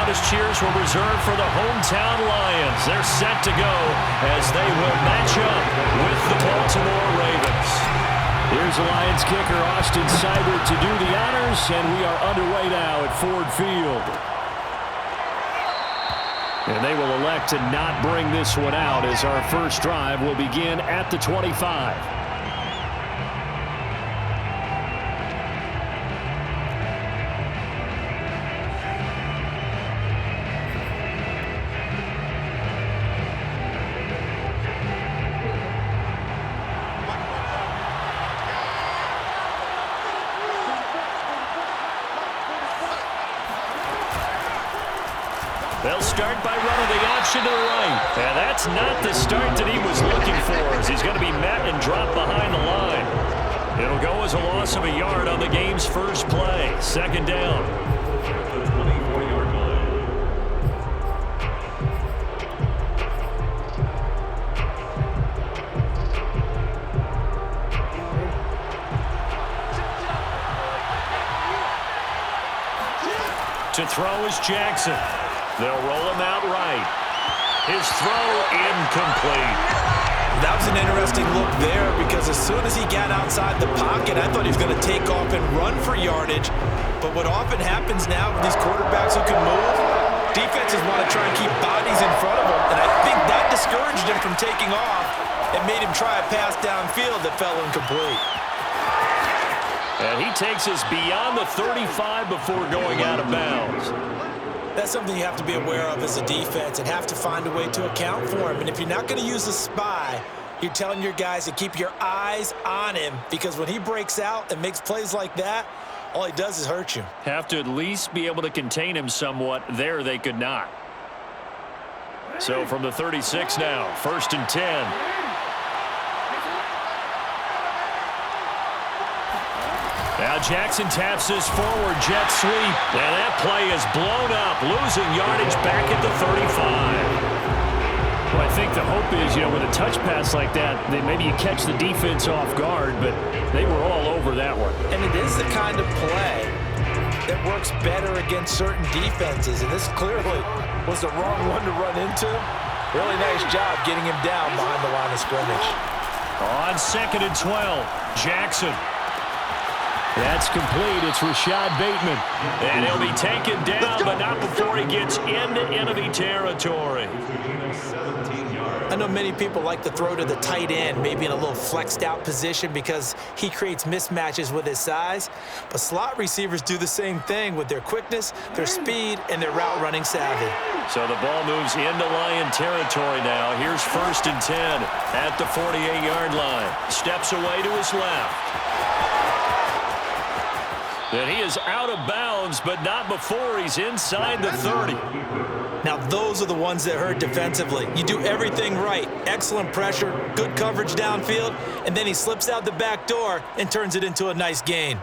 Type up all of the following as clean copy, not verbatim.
loudest cheers were reserved for the hometown Lions. They're set to go as they will match up with the Baltimore Ravens. Here's the Lions kicker, Austin Seibert, to do the honors, and we are underway now at Ford Field. And they will elect to not bring this one out as our first drive will begin at the 25. They'll start by running the option to the right. And that's not the start that he was looking for, as he's going to be met and dropped behind the line. It'll go as a loss of a yard on the game's first play. Second down. The 24-yard line. To throw is Jackson. They'll roll him out right. His throw incomplete. That was an interesting look there because as soon as he got outside the pocket, I thought he was going to take off and run for yardage. But what often happens now with these quarterbacks who can move, defenses want to try and keep bodies in front of them. And I think that discouraged him from taking off and made him try a pass downfield that fell incomplete. And he takes us beyond the 35 before going out of bounds. That's something you have to be aware of as a defense and have to find a way to account for him. And if you're not going to use a spy, you're telling your guys to keep your eyes on him, because when he breaks out and makes plays like that, all he does is hurt you. Have to at least be able to contain him somewhat. There they could not. So from the 36 now, 1st and 10. Now Jackson taps his forward jet sweep, and that play is blown up, losing yardage back at the 35. Well, I think the hope is, with a touch pass like that, that maybe you catch the defense off guard, but they were all over that one. And it is the kind of play that works better against certain defenses, and this clearly was the wrong one to run into. Really nice job getting him down behind the line of scrimmage. On 2nd and 12, Jackson. That's complete. It's Rashad Bateman. And he'll be taken down, but not before he gets into enemy territory. I know many people like to throw to the tight end, maybe in a little flexed out position because he creates mismatches with his size. But slot receivers do the same thing with their quickness, their speed, and their route running savvy. So the ball moves into Lion territory now. Here's 1st and 10 at the 48-yard line. Steps away to his left. And he is out of bounds, but not before he's inside the 30. Now, those are the ones that hurt defensively. You do everything right. Excellent pressure, good coverage downfield, and then he slips out the back door and turns it into a nice gain.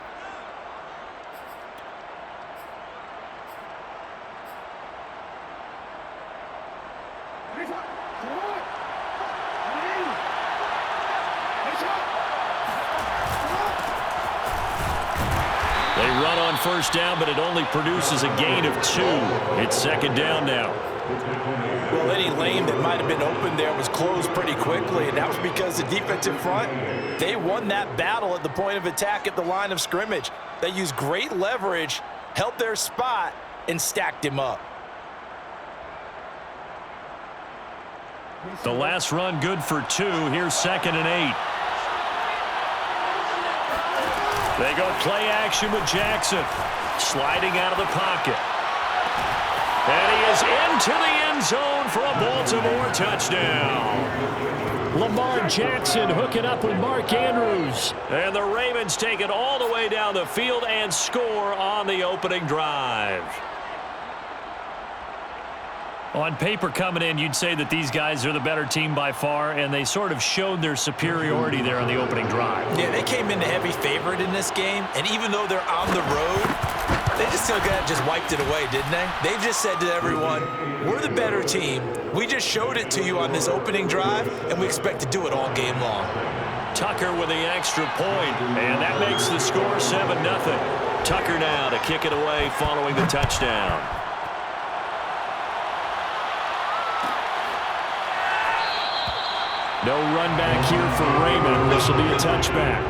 They run on 1st down, but it only produces a gain of 2. It's 2nd down now. Well, any lane that might have been open there was closed pretty quickly, and that was because the defensive front, they won that battle at the point of attack at the line of scrimmage. They used great leverage, held their spot, and stacked him up. The last run good for 2. Here's 2nd and 8. They go play action with Jackson, sliding out of the pocket. And he is into the end zone for a Baltimore touchdown. Lamar Jackson hooking up with Mark Andrews. And the Ravens take it all the way down the field and score on the opening drive. On paper coming in, you'd say that these guys are the better team by far, and they sort of showed their superiority there on the opening drive. Yeah, they came in the heavy favorite in this game, and even though they're on the road, they just wiped it away, didn't they? They just said to everyone, we're the better team. We just showed it to you on this opening drive, and we expect to do it all game long. Tucker with the extra point, and that makes the score 7-0. Tucker now to kick it away following the touchdown. No run back here for Raymond. This will be a touchback.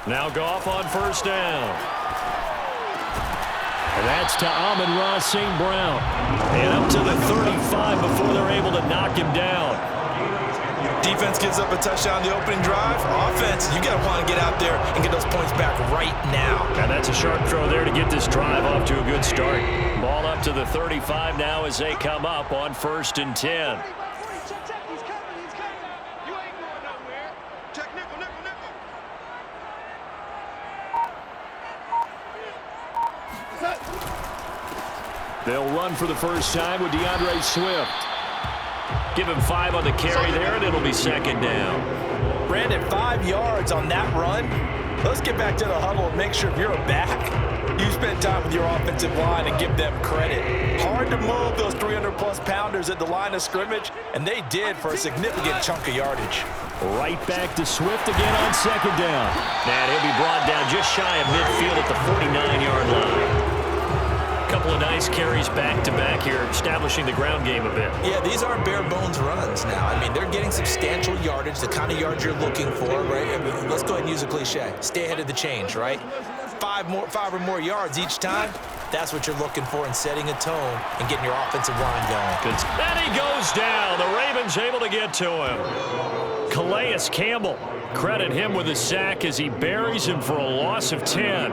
Now Goff on first down. And that's to Amon-Ra St. Brown. And up to the 35 before they're able to knock him down. Defense gives up a touchdown the opening drive. Offense, you got to want to get out there and get those points back right now. And that's a sharp throw there to get this drive off to a good start. Ball up to the 35 now as they come up on 1st and 10. They'll run for the first time with DeAndre Swift. Give him 5 on the carry there, and it'll be 2nd down. Brandon, 5 yards on that run. Let's get back to the huddle and make sure if you're a back, you spend time with your offensive line and give them credit. Hard to move those 300-plus pounders at the line of scrimmage, and they did for a significant chunk of yardage. Right back to Swift again on 2nd down. And he'll be brought down just shy of midfield at the 49-yard line. Couple of nice carries back-to-back here, establishing the ground game a bit. Yeah, these aren't bare-bones runs now. I mean, they're getting substantial yardage, the kind of yards you're looking for, right? I mean, let's go ahead and use a cliche. Stay ahead of the change, right? 5 or more yards each time, that's what you're looking for in setting a tone and getting your offensive line going. And he goes down. The Ravens able to get to him. Calais Campbell, credit him with a sack as he buries him for a loss of 10.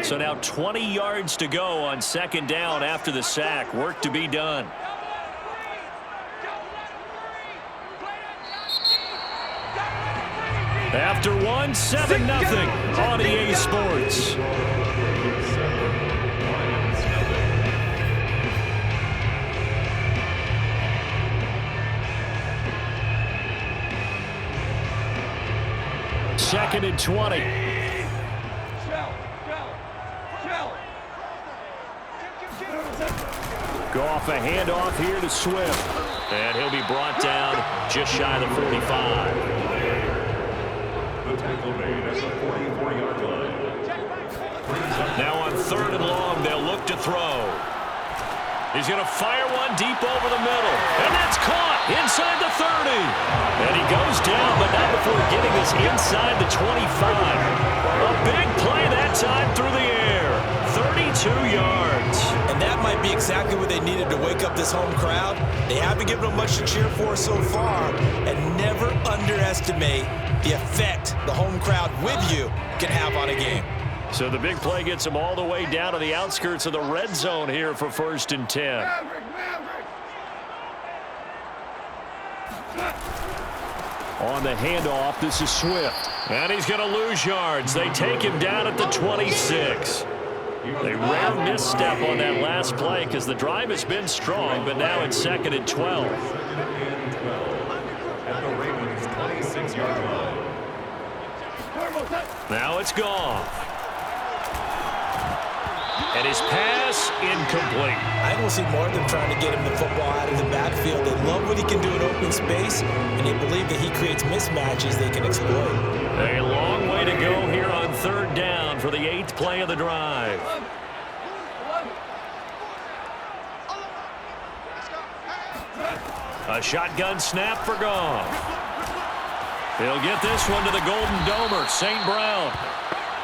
So now 20 yards to go on 2nd down after the sack. Work to be done. After 1, 7-0 on EA Sports. Second and 20. Go off a handoff here to Swift. And he'll be brought down just shy of the 45. The tackle made at the 44-yard line. Now on 3rd and long, they'll look to throw. He's going to fire one deep over the middle. And that's caught inside the 30. And he goes down, but not before getting us inside the 25. A big play that time through the air. 32 yards. And that might be exactly what they needed to wake up this home crowd. They haven't given them much to cheer for so far. And never underestimate the effect the home crowd with you can have on a game. So the big play gets them all the way down to the outskirts of the red zone here for 1st and 10. On the handoff, this is Swift. And he's going to lose yards. They take him down at the 26. A rare misstep on that last play because the drive has been strong, but now it's 2nd and 12. At the Ravens' 26-yard line. Now it's Goff. And his pass incomplete. I think we'll see more of them trying to get him the football out of the backfield. They love what he can do in open space, and they believe that he creates mismatches they can exploit. A long way to go here on 3rd down for the 8th play of the drive. A shotgun snap for Goff. He'll get this one to the Golden Domer, St. Brown.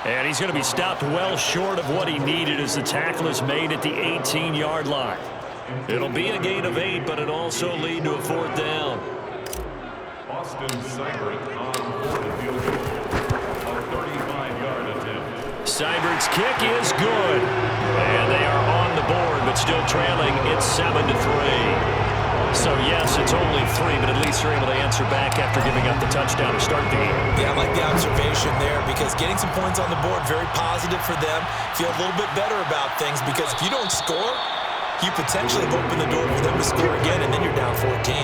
And he's going to be stopped well short of what he needed as the tackle is made at the 18-yard line. It'll be a gain of 8, but it'll also lead to a 4th down. Austin Seibert on 4th field goal. A 35-yard attempt. Seibert's kick is good. And they are on the board, but still trailing. It's 7-3. So, yes, it's only 3, but at least they're able to answer back after giving up the touchdown to start the game. Yeah, I like the observation there because getting some points on the board, very positive for them. Feel a little bit better about things because if you don't score, you potentially have opened the door for them to score again, and then you're down 14.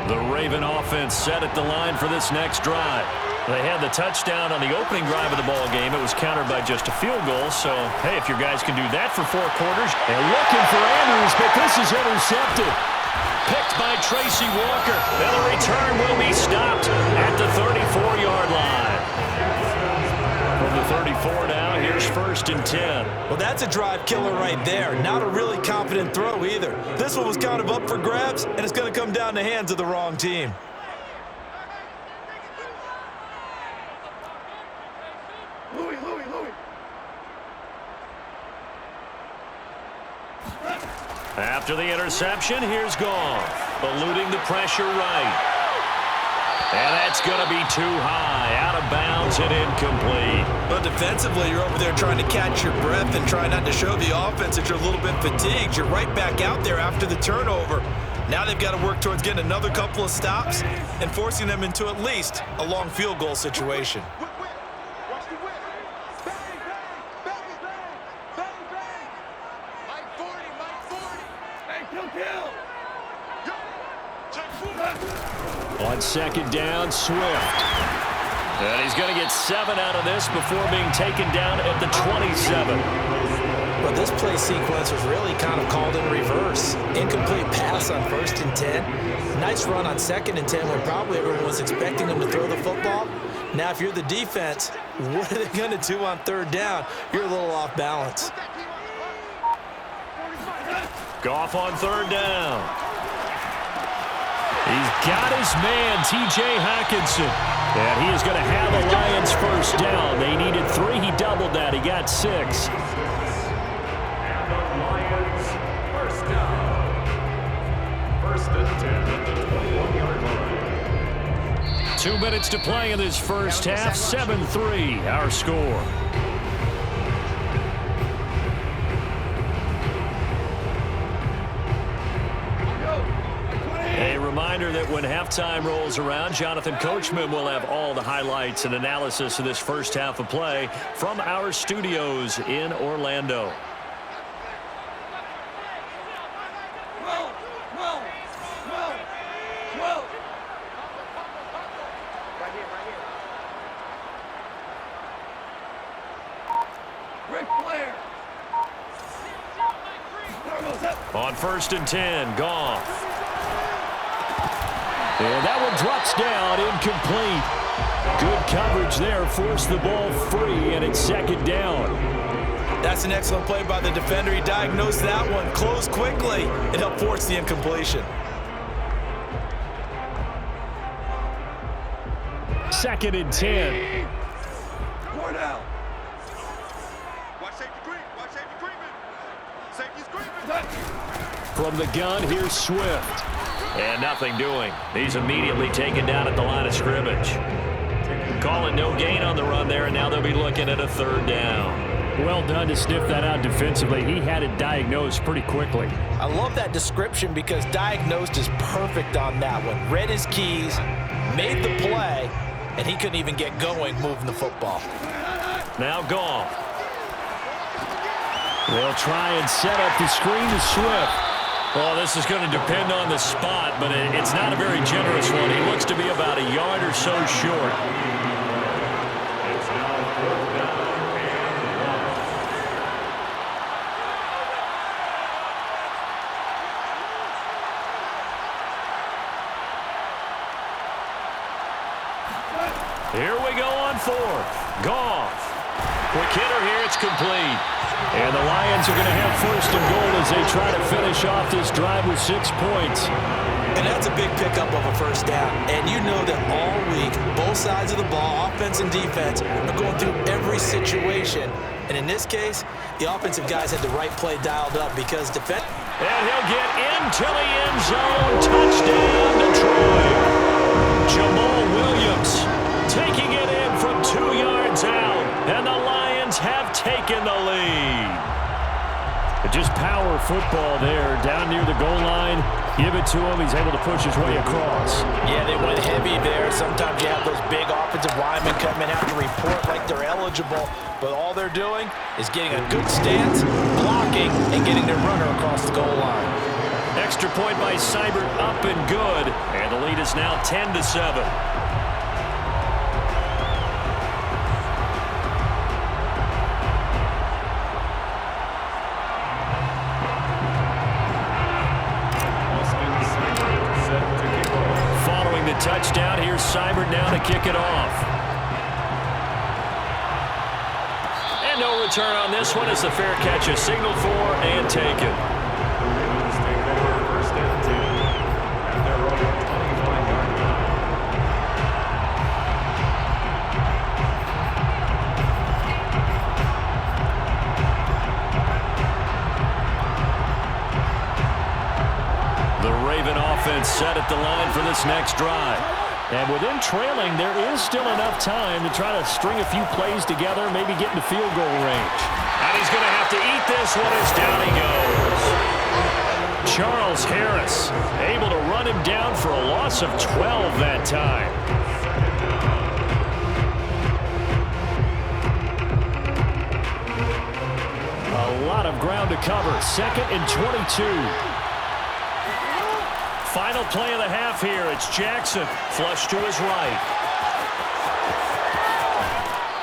The Raven offense set at the line for this next drive. They had the touchdown on the opening drive of the ball game. It was countered by just a field goal. So, hey, if your guys can do that for 4 quarters. They're looking for Andrews, but this is intercepted. Picked by Tracy Walker. And the return will be stopped at the 34-yard line. From the 34 now, here's 1st and 10. Well, that's a drive killer right there. Not a really confident throw either. This one was kind of up for grabs, and it's going to come down the hands of the wrong team. After the interception, here's Goff, eluding the pressure right. And that's going to be too high, out of bounds and incomplete. But defensively, you're over there trying to catch your breath and try not to show the offense that you're a little bit fatigued. You're right back out there after the turnover. Now they've got to work towards getting another couple of stops and forcing them into at least a long field goal situation. On 2nd down, Swift. And he's going to get 7 out of this before being taken down at the 27. But this play sequence was really kind of called in reverse. Incomplete pass on 1st and 10. Nice run on 2nd and 10 when probably everyone was expecting them to throw the football. Now, if you're the defense, what are they going to do on 3rd down? You're a little off balance. Goff on 3rd down. He's got his man, T.J. Hockenson. And he is going to have the Lions 1st down. They needed 3. He doubled that. He got 6. And the Lions 1st down. 1st and 10 at the 21-yard line. 2 minutes to play in this first half. 7-3, our score. A reminder that when halftime rolls around, Jonathan Coachman will have all the highlights and analysis of this first half of play from our studios in Orlando. On 1st and 10, Goff. And that one drops down, incomplete. Good coverage there, forced the ball free, and it's 2nd down. That's an excellent play by the defender. He diagnosed that one, closed quickly, and helped force the incompletion. 2nd and 10. Four down. Watch safety creep. Watch safety creeping. Safety's creeping. From the gun, here's Swift. And nothing doing. He's immediately taken down at the line of scrimmage. Calling no gain on the run there, and now they'll be looking at a 3rd down. Well done to sniff that out defensively. He had it diagnosed pretty quickly. I love that description because diagnosed is perfect on that one. Read his keys, made the play, and he couldn't even get going moving the football. Now Goff. They'll try and set up the screen to Swift. Well, this is going to depend on the spot, but it's not a very generous one. He looks to be about a yard or so short. It's now 4th down and 1. Here we go on 4th. Goff. Quick hitter here, it's complete. And the Lions are going to have 1st and goal as they try to finish off this drive with 6 points. And that's a big pickup of a 1st down. And you know that all week, both sides of the ball, offense and defense, are going through every situation. And in this case, the offensive guys had the right play dialed up because defense. And he'll get into the end zone. Touchdown, Detroit. Jamal Williams taking it in from 2 yards out. And the Lions have taken the lead. Just power football there down near the goal line. Give it to him. He's able to push his way across. Yeah, they went heavy there. Sometimes you have those big offensive linemen come in, have to report like they're eligible. But all they're doing is getting a good stance, blocking, and getting their runner across the goal line. Extra point by Seibert, up and good. And the lead is now 10-7. Following the touchdown, here's Seibert now to kick it off. And no return on this one as the fair catch is signaled for and taken. Set at the line for this next drive. And within trailing, there is still enough time to try to string a few plays together, maybe get into field goal range. And he's going to have to eat this one as down he goes. Charles Harris able to run him down for a loss of 12 that time. A lot of ground to cover. 2nd and 22. Final play of the half here. It's Jackson. Flush to his right.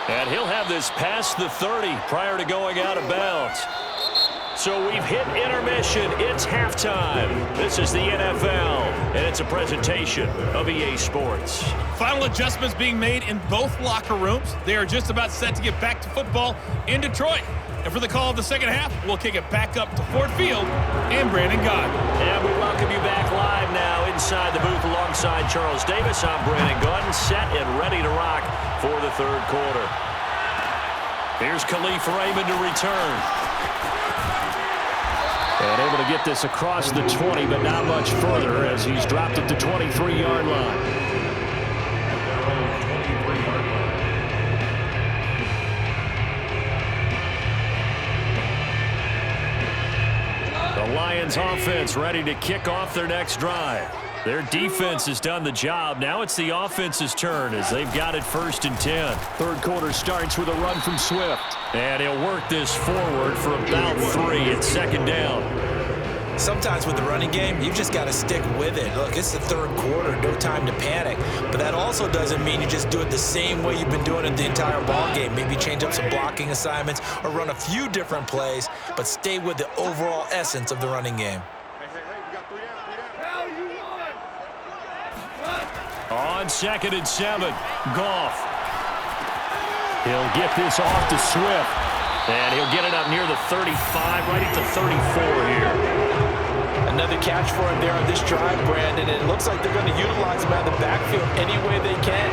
And he'll have this past the 30 prior to going out of bounds. So we've hit intermission. It's halftime. This is the NFL, and it's a presentation of EA Sports. Final adjustments being made in both locker rooms. They are just about set to get back to football in Detroit. And for the call of the second half, we'll kick it back up to Ford Field and Brandon Gott. And we welcome you back live now inside the booth alongside Charles Davis. I'm Brandon Gott, set and ready to rock for the third quarter. Here's Khalif Raymond to return. And able to get this across the 20, but not much further as he's dropped it to 23-yard line. The Lions offense ready to kick off their next drive. Their defense has done the job. Now it's the offense's turn as they've got it 1st and 10. Third quarter starts with a run from Swift. And he'll work this forward for about 3. It's 2nd down. Sometimes with the running game, you've just got to stick with it. Look, it's the third quarter, no time to panic. But that also doesn't mean you just do it the same way you've been doing it the entire ball game. Maybe change up some blocking assignments or run a few different plays, but stay with the overall essence of the running game. We got 3 down. On 2nd and 7, Goff. He'll get this off to Swift. And he'll get it up near the 35, right at the 34 here. Another catch for him there on this drive, Brandon. And it looks like they're going to utilize him out of the backfield any way they can.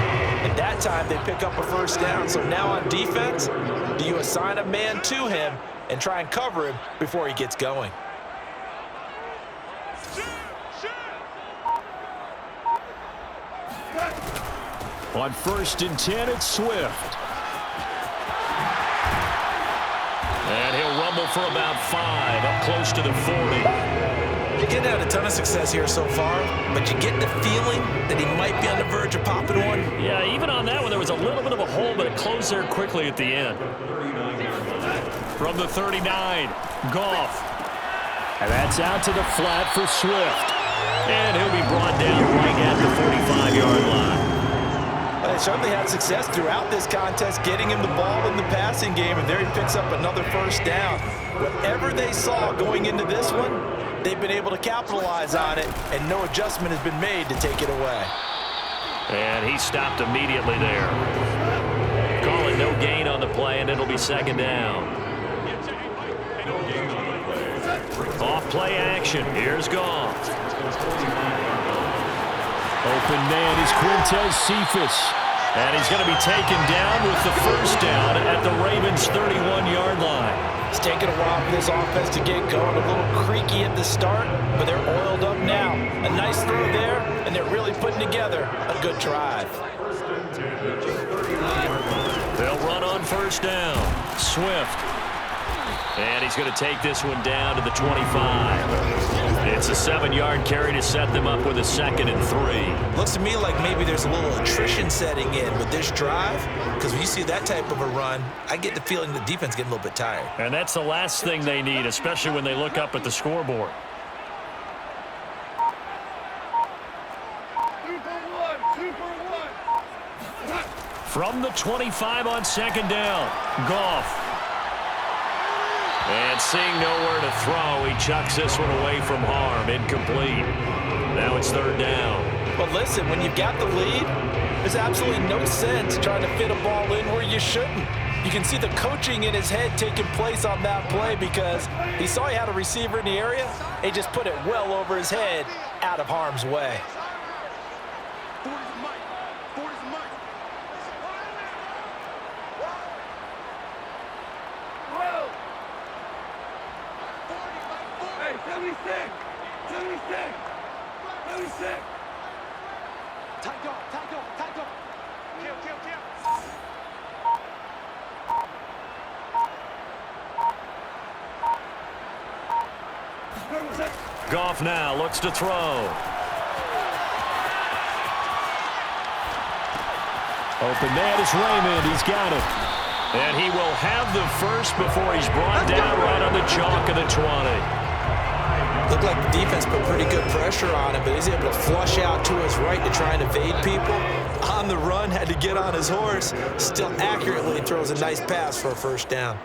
And that time they pick up a 1st down. So now on defense, do you assign a man to him and try and cover him before he gets going? On 1st and 10, it's Swift. And he'll rumble for about 5, up close to the 40. You're getting out a ton of success here so far, but you get the feeling that he might be on the verge of popping one. Yeah, even on that one, there was a little bit of a hole, but it closed there quickly at the end. From the 39, Goff. And that's out to the flat for Swift. And he'll be brought down right at the 45-yard line. They certainly had success throughout this contest, getting him the ball in the passing game, and there he picks up another 1st down. Whatever they saw going into this one, they've been able to capitalize on it, and no adjustment has been made to take it away. And he stopped immediately there. Call it no gain on the play, and it'll be 2nd down. Off play action. Here's Goff. Open man is Quintez Cephas. And he's going to be taken down with the 1st down at the Ravens' 31-yard line. It's taken a while for this offense to get going. A little creaky at the start, but they're oiled up now. A nice throw there, and they're really putting together a good drive. They'll run on 1st down. Swift. And he's going to take this one down to the 25. It's a 7-yard carry to set them up with a 2nd and 3. Looks to me like maybe there's a little attrition setting in with this drive, because when you see that type of a run, I get the feeling the defense getting a little bit tired. And that's the last thing they need, especially when they look up at the scoreboard. From the 25 on second down, Goff. And seeing nowhere to throw, he chucks this one away from harm. Incomplete. Now it's third down. But listen, when you've got the lead, there's absolutely no sense trying to fit a ball in where you shouldn't. You can see the coaching in his head taking place on that play because he saw he had a receiver in the area. He just put it well over his head, out of harm's way. Goff now looks to throw. Open man is Raymond. He's got it. And he will have the first before he's brought down right on the chalk of the 20. Looked like the defense put pretty good pressure on him, but he's able to flush out to his right to try and evade people. On the run, had to get on his horse. Still accurately throws a nice pass for a first down.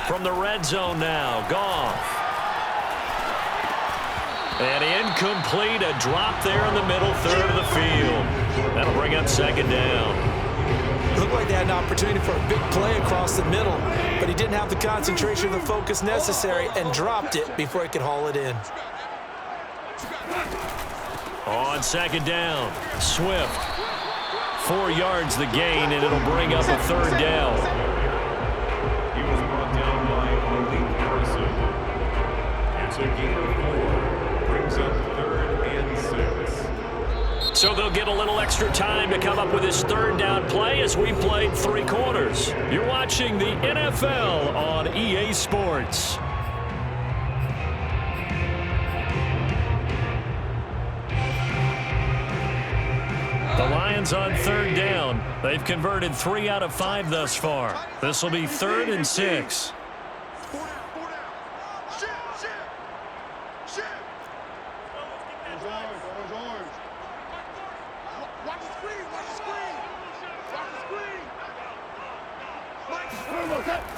From the red zone now, Goff. And incomplete, a drop there in the middle third of the field. That'll bring up second down. Looked like they had an opportunity for a big play across the middle, but he didn't have the concentration or the focus necessary and dropped it before he could haul it in. On second down, Swift. 4 yards the gain, and it'll bring up a third down. He was brought down by Malik Harrison. It's a gain of 4. Brings up 3rd and 6. So they'll get a little extra time to come up with his third down play as we played 3 quarters. You're watching the NFL on EA Sports. The Lions on third down. They've converted 3 out of 5 thus far. This will be 3rd and 6.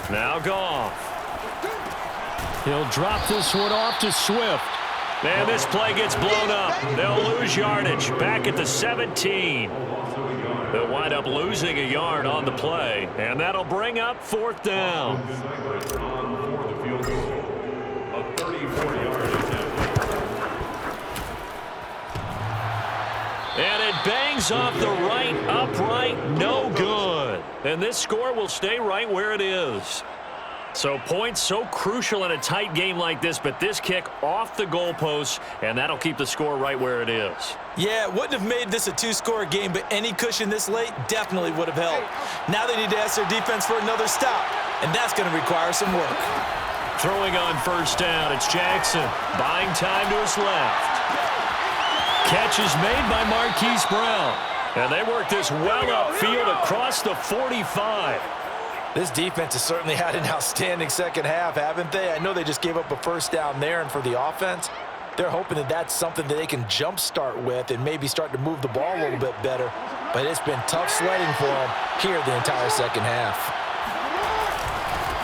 Now Goff. He'll drop this one off to Swift. And this play gets blown up. They'll lose yardage back at the 17. They'll wind up losing a yard on the play. And that'll bring up 4th down. On for the field goal. A 34-yard attempt. And it bangs off the right upright. No good. And this score will stay right where it is. So points so crucial in a tight game like this, but this kick off the goalpost, and that'll keep the score right where it is. Yeah, it wouldn't have made this a 2-score game, but any cushion this late definitely would have helped. Now they need to ask their defense for another stop, and that's going to require some work. Throwing on first down, it's Jackson. Buying time to his left. Catch is made by Marquise Brown. And they work this well upfield across the 45. This defense has certainly had an outstanding second half, haven't they? I know they just gave up a first down there, and for the offense, they're hoping that that's something that they can jumpstart with and maybe start to move the ball a little bit better. But it's been tough sledding for them here the entire second half.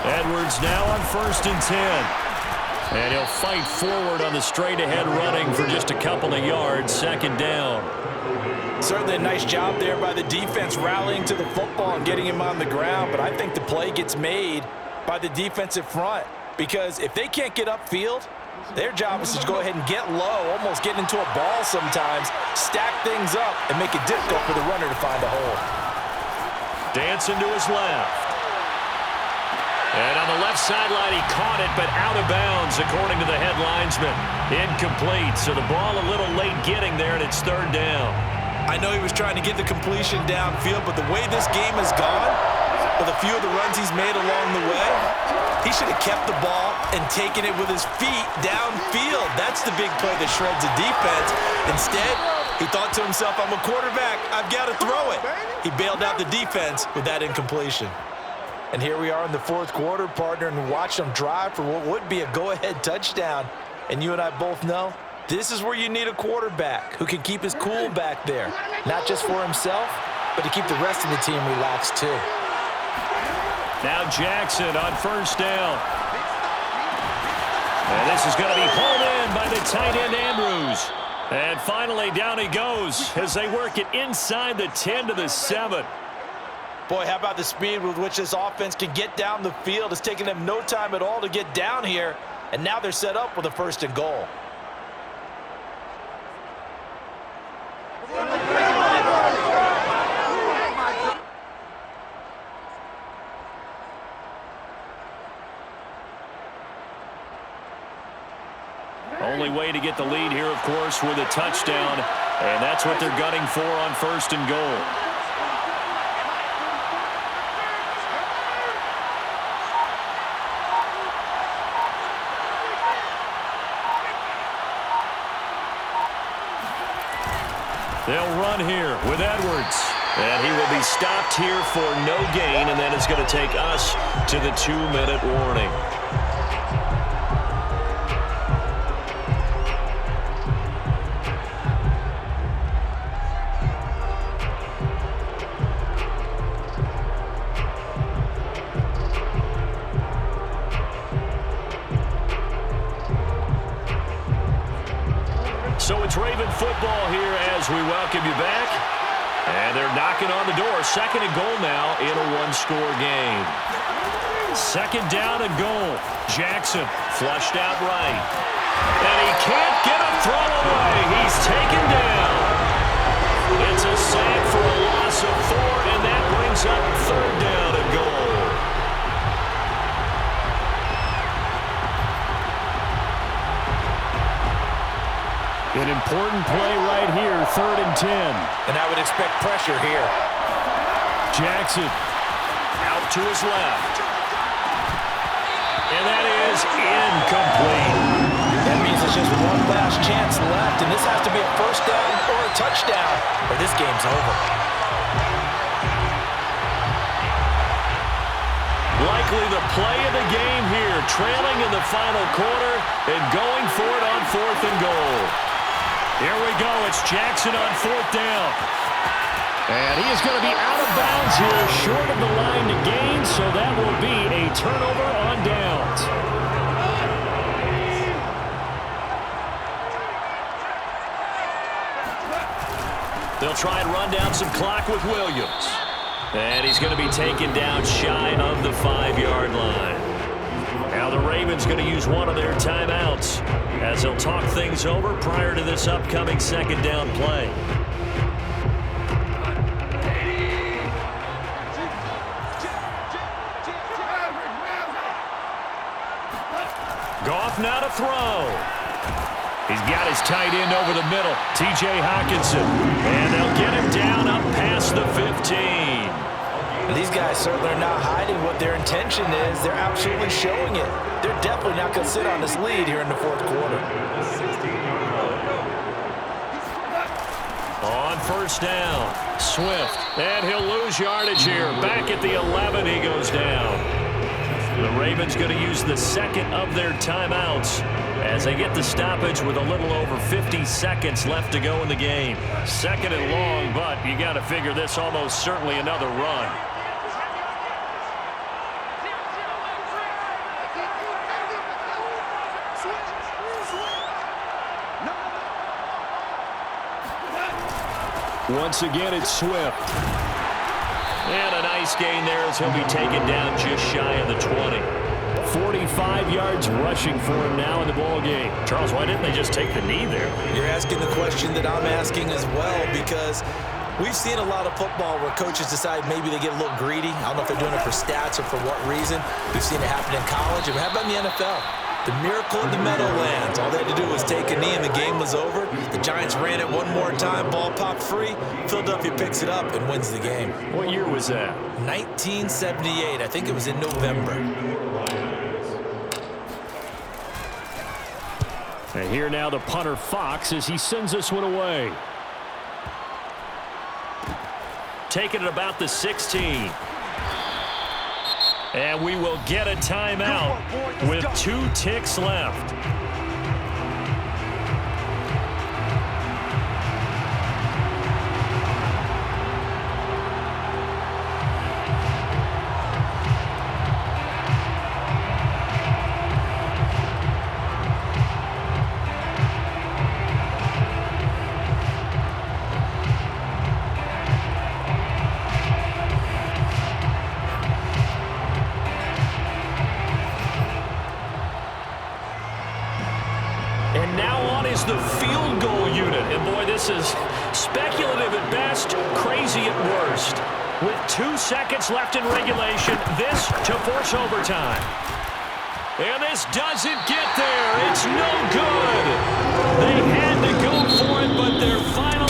Edwards now on 1st and 10. And he'll fight forward on the straight-ahead running for just a couple of yards, second down. Certainly a nice job there by the defense rallying to the football and getting him on the ground, but I think the play gets made by the defensive front because if they can't get upfield, their job is to go ahead and get low, almost get into a ball sometimes, stack things up, and make it difficult for the runner to find a hole. Dancing to his left. And on the left sideline, he caught it, but out of bounds, according to the head linesman. Incomplete, so the ball a little late getting there, and it's third down. I know he was trying to get the completion downfield, but the way this game has gone, with a few of the runs he's made along the way, he should have kept the ball and taken it with his feet downfield. That's the big play that shreds the defense. Instead, he thought to himself, I'm a quarterback, I've got to throw it. He bailed out the defense with that incompletion. And here we are in the 4th quarter, partner, and watch them drive for what would be a go-ahead touchdown. And you and I both know this is where you need a quarterback who can keep his cool back there, not just for himself, but to keep the rest of the team relaxed too. Now Jackson on first down. And this is going to be pulled in by the tight end Andrews. And finally down he goes as they work it inside the 10 to the 7. Boy, how about the speed with which this offense can get down the field? It's taken them no time at all to get down here, and now they're set up with a 1st and goal. Only way to get the lead here, of course, with a touchdown, and that's what they're gunning for on 1st and goal. They'll run here with Edwards. And he will be stopped here for no gain, and then it's going to take us to the 2-minute warning. So it's Raven football here as we welcome you back. And they're knocking on the door. 2nd and goal now in a 1-score game. 2nd down and goal. Jackson flushed out right. And he can't get a throw away. He's taken down. It's a sack for a loss of 4, and that brings up 3rd down and goal. An important play right here, 3rd and 10. And I would expect pressure here. Jackson out to his left. And that is incomplete. That means it's just one last chance left, and this has to be a 1st down or a touchdown, or this game's over. Likely the play of the game here, trailing in the final quarter and going for it on 4th and goal. Here we go. It's Jackson on 4th down. And he is going to be out of bounds here, short of the line to gain, so that will be a turnover on downs. They'll try and run down some clock with Williams. And he's going to be taken down shy of the 5-yard line. Now the Ravens going to use one of their timeouts as they'll talk things over prior to this upcoming 2nd down play. Goff now to throw. He's got his tight end over the middle, T.J. Hockenson. And they'll get him down up past the 15. These guys certainly are not hiding what their intention is. They're absolutely showing it. They're definitely not going to sit on this lead here in the 4th quarter. On 1st down, Swift. And he'll lose yardage here. Back at the 11, he goes down. The Ravens going to use the 2nd of their timeouts as they get the stoppage with a little over 50 seconds left to go in the game. 2nd and long, but you got to figure this almost certainly another run. Once again, it's Swift. And a nice gain there as he'll be taken down just shy of the 20. 45 yards rushing for him now in the ballgame. Charles, why didn't they just take the knee there? You're asking the question that I'm asking as well, because we've seen a lot of football where coaches decide maybe they get a little greedy. I don't know if they're doing it for stats or for what reason. We've seen it happen in college. And how about in the NFL? The miracle of the Meadowlands. All they had to do was take a knee and the game was over. The Giants ran it one more time. Ball popped free. Philadelphia picks it up and wins the game. What year was that? 1978. I think it was in November. And here now the punter Fox as he sends this one away. Taking it about the 16. And we will get a timeout with 2 ticks left. this is speculative at best, crazy at worst. With 2 seconds left in regulation, this to force overtime. And this doesn't get there. It's no good. They had to go for it, but their final